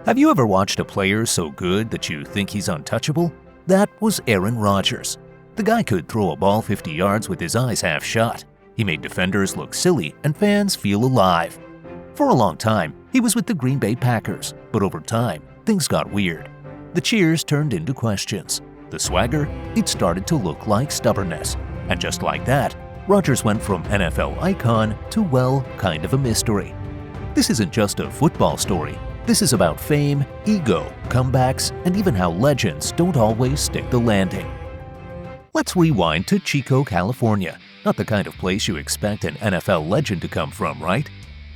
Have you ever watched a player so good that you think he's untouchable? That was Aaron Rodgers. The guy could throw a ball 50 yards with his eyes half shut. He made defenders look silly and fans feel alive. For a long time, he was with the Green Bay Packers, but over time, things got weird. The cheers turned into questions. The swagger, it started to look like stubbornness. And just like that, Rodgers went from NFL icon to, well, kind of a mystery. This isn't just a football story. This is about fame, ego, comebacks, and even how legends don't always stick the landing. Let's rewind to Chico, California. Not the kind of place you expect an NFL legend to come from, right?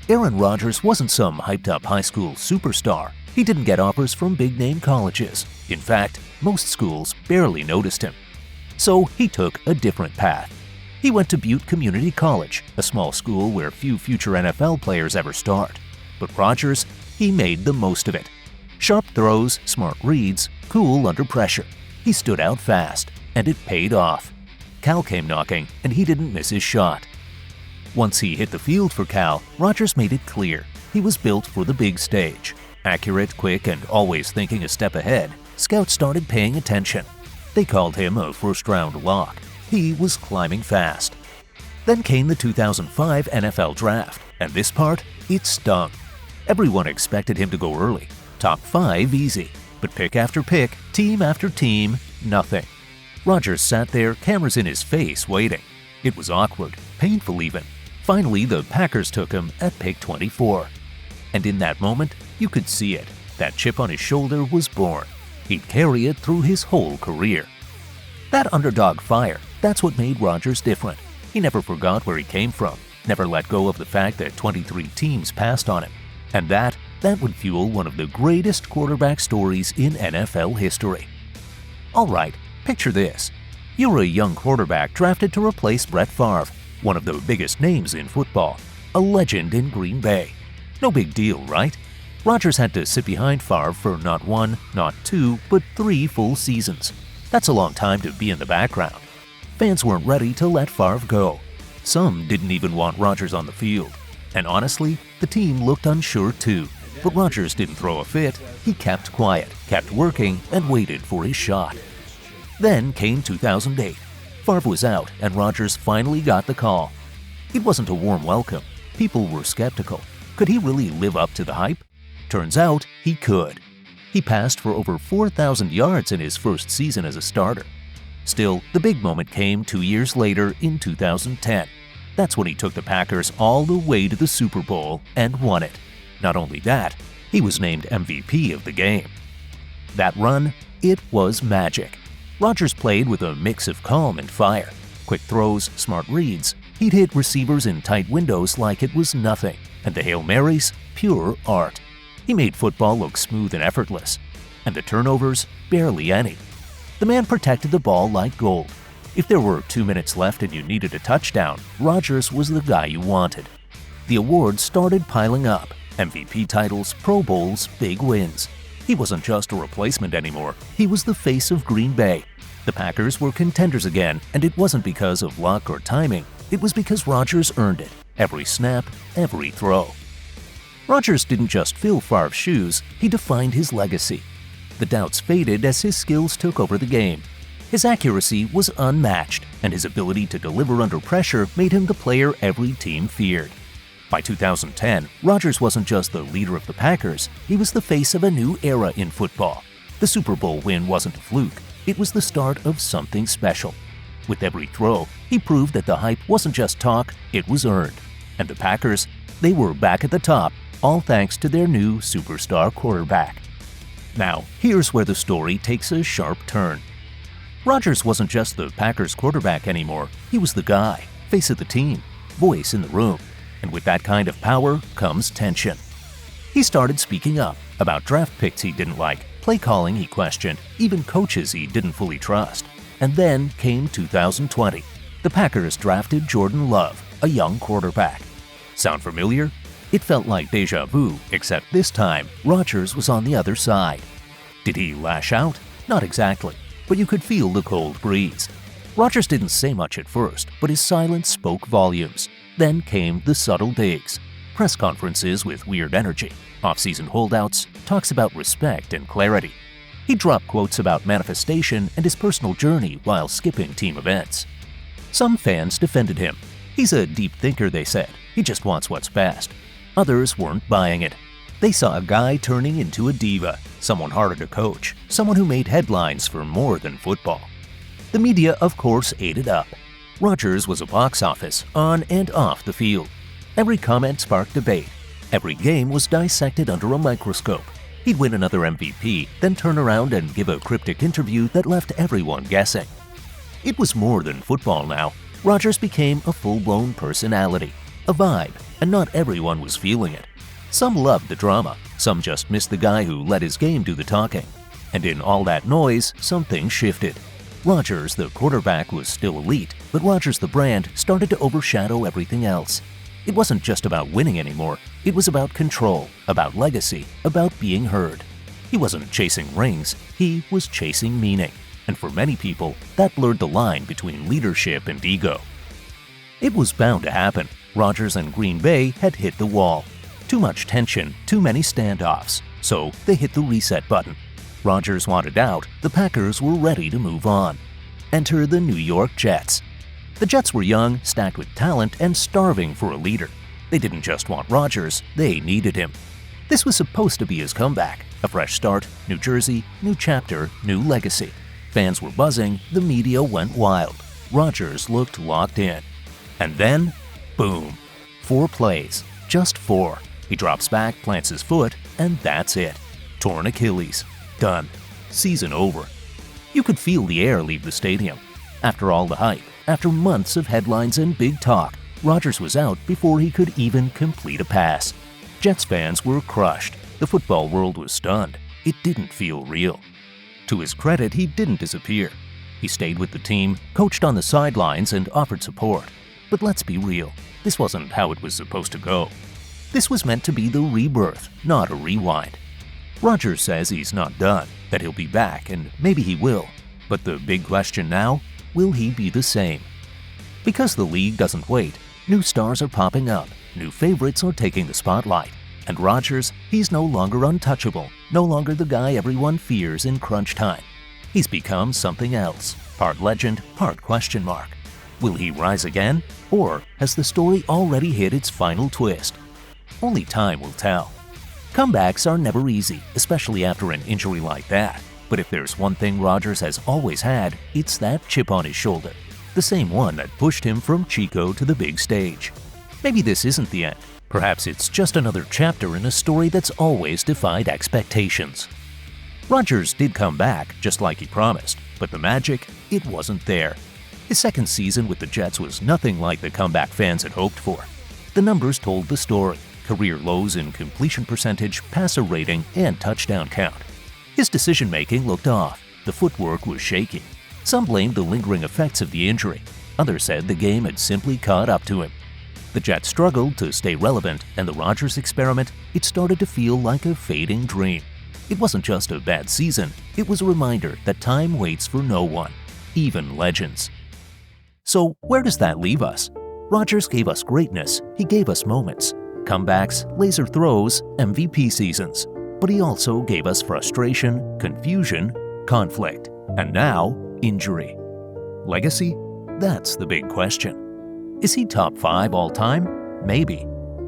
Aaron Rodgers wasn't some hyped-up high school superstar. He didn't get offers from big-name colleges. In fact, most schools barely noticed him. So he took a different path. He went to Butte Community College, a small school where few future NFL players ever start. But Rodgers, he made the most of it. Sharp throws, smart reads, cool under pressure. He stood out fast, and it paid off. Cal came knocking, and he didn't miss his shot. Once he hit the field for Cal, Rodgers made it clear he was built for the big stage. Accurate, quick, and always thinking a step ahead, scouts started paying attention. They called him a first-round lock. He was climbing fast. Then came the 2005 NFL Draft, and this part, it stung. Everyone expected him to go early. Top 5 easy. But pick after pick, team after team, nothing. Rodgers sat there, cameras in his face, waiting. It was awkward, painful even. Finally, the Packers took him at pick 24. And in that moment, you could see it. That chip on his shoulder was born. He'd carry it through his whole career. That underdog fire, that's what made Rodgers different. He never forgot where he came from, never let go of the fact that 23 teams passed on him. And that would fuel one of the greatest quarterback stories in NFL history. All right, picture this. You're a young quarterback drafted to replace Brett Favre, one of the biggest names in football, a legend in Green Bay. No big deal, right? Rodgers had to sit behind Favre for not 1, not 2, but 3 full seasons. That's a long time to be in the background. Fans weren't ready to let Favre go. Some didn't even want Rodgers on the field. And honestly, the team looked unsure too. But Rodgers didn't throw a fit. He kept quiet, kept working, and waited for his shot. Then came 2008. Favre was out, and Rodgers finally got the call. It wasn't a warm welcome. People were skeptical. Could he really live up to the hype? Turns out he could. He passed for over 4,000 yards in his first season as a starter. Still, the big moment came 2 years later in 2010. That's when he took the Packers all the way to the Super Bowl and won it. Not only that, he was named MVP of the game. That run, it was magic. Rodgers played with a mix of calm and fire. Quick throws, smart reads. He'd hit receivers in tight windows like it was nothing. And the Hail Marys, pure art. He made football look smooth and effortless. And the turnovers, barely any. The man protected the ball like gold. If there were 2 minutes left and you needed a touchdown, Rodgers was the guy you wanted. The awards started piling up. MVP titles, Pro Bowls, big wins. He wasn't just a replacement anymore. He was the face of Green Bay. The Packers were contenders again, and it wasn't because of luck or timing. It was because Rodgers earned it. Every snap, every throw. Rodgers didn't just fill Favre's shoes, he defined his legacy. The doubts faded as his skills took over the game. His accuracy was unmatched, and his ability to deliver under pressure made him the player every team feared. By 2010, Rodgers wasn't just the leader of the Packers, he was the face of a new era in football. The Super Bowl win wasn't a fluke, it was the start of something special. With every throw, he proved that the hype wasn't just talk, it was earned. And the Packers, they were back at the top, all thanks to their new superstar quarterback. Now, here's where the story takes a sharp turn. Rodgers wasn't just the Packers quarterback anymore, he was the guy, face of the team, voice in the room. And with that kind of power comes tension. He started speaking up about draft picks he didn't like, play calling he questioned, even coaches he didn't fully trust. And then came 2020. The Packers drafted Jordan Love, a young quarterback. Sound familiar? It felt like deja vu, except this time, Rodgers was on the other side. Did he lash out? Not exactly, but you could feel the cold breeze. Rodgers didn't say much at first, but his silence spoke volumes. Then came the subtle digs. press conferences with weird energy, off-season holdouts, talks about respect and clarity. He dropped quotes about manifestation and his personal journey while skipping team events. Some fans defended him. He's a deep thinker, they said. He just wants what's best. Others weren't buying it. They saw a guy turning into a diva, someone harder to coach, someone who made headlines for more than football. The media, of course, ate it up. Rodgers was a box office, on and off the field. Every comment sparked debate. Every game was dissected under a microscope. He'd win another MVP, then turn around and give a cryptic interview that left everyone guessing. It was more than football now. Rodgers became a full-blown personality, a vibe, and not everyone was feeling it. Some loved the drama, some just missed the guy who let his game do the talking. And in all that noise, something shifted. Rodgers, the quarterback, was still elite, but Rodgers, the brand, started to overshadow everything else. It wasn't just about winning anymore. It was about control, about legacy, about being heard. He wasn't chasing rings, he was chasing meaning. And for many people, that blurred the line between leadership and ego. It was bound to happen. Rodgers and Green Bay had hit the wall. Too much tension, too many standoffs. So they hit the reset button. Rodgers wanted out, the Packers were ready to move on. Enter the New York Jets. The Jets were young, stacked with talent, and starving for a leader. They didn't just want Rodgers, they needed him. This was supposed to be his comeback. A fresh start, New Jersey, new chapter, new legacy. Fans were buzzing, the media went wild. Rodgers looked locked in. And then, boom. 4 plays, just 4. He drops back, plants his foot, and that's it. Torn Achilles. Done. Season over. You could feel the air leave the stadium. After all the hype, after months of headlines and big talk, Rodgers was out before he could even complete a pass. Jets fans were crushed. The football world was stunned. It didn't feel real. To his credit, he didn't disappear. He stayed with the team, coached on the sidelines, and offered support. But let's be real, this wasn't how it was supposed to go. This was meant to be the rebirth, not a rewind. Rodgers says he's not done, that he'll be back, and maybe he will. But the big question now, will he be the same? Because the league doesn't wait, new stars are popping up, new favorites are taking the spotlight. And Rodgers, he's no longer untouchable, no longer the guy everyone fears in crunch time. He's become something else, part legend, part question mark. Will he rise again? Or has the story already hit its final twist? Only time will tell. Comebacks are never easy, especially after an injury like that. But if there's one thing Rodgers has always had, it's that chip on his shoulder. The same one that pushed him from Chico to the big stage. Maybe this isn't the end. Perhaps it's just another chapter in a story that's always defied expectations. Rodgers did come back, just like he promised, but the magic, it wasn't there. His second season with the Jets was nothing like the comeback fans had hoped for. The numbers told the story. Career lows in completion percentage, passer rating, and touchdown count. His decision-making looked off. The footwork was shaky. Some blamed the lingering effects of the injury. Others said the game had simply caught up to him. The Jets struggled to stay relevant, and the Rodgers experiment, it started to feel like a fading dream. It wasn't just a bad season, it was a reminder that time waits for no one, even legends. So where does that leave us? Rodgers gave us greatness, he gave us moments. Comebacks, laser throws, MVP seasons. But he also gave us frustration, confusion, conflict, and now, injury. Legacy? That's the big question. Is he top 5 all time? Maybe.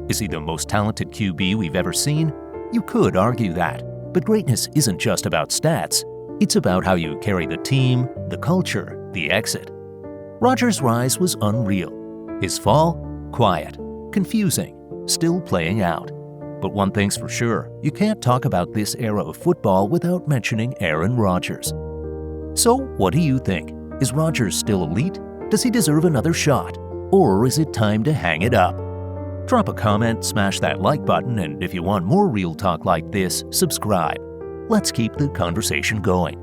Is he the most talented QB we've ever seen? You could argue that. But greatness isn't just about stats. It's about how you carry the team, the culture, the exit. Rodgers' rise was unreal. His fall? Quiet. Confusing. Still playing out. But one thing's for sure, you can't talk about this era of football without mentioning Aaron Rodgers. So, what do you think? Is Rodgers still elite? Does he deserve another shot? Or is it time to hang it up? Drop a comment, smash that like button, and if you want more real talk like this, subscribe. Let's keep the conversation going.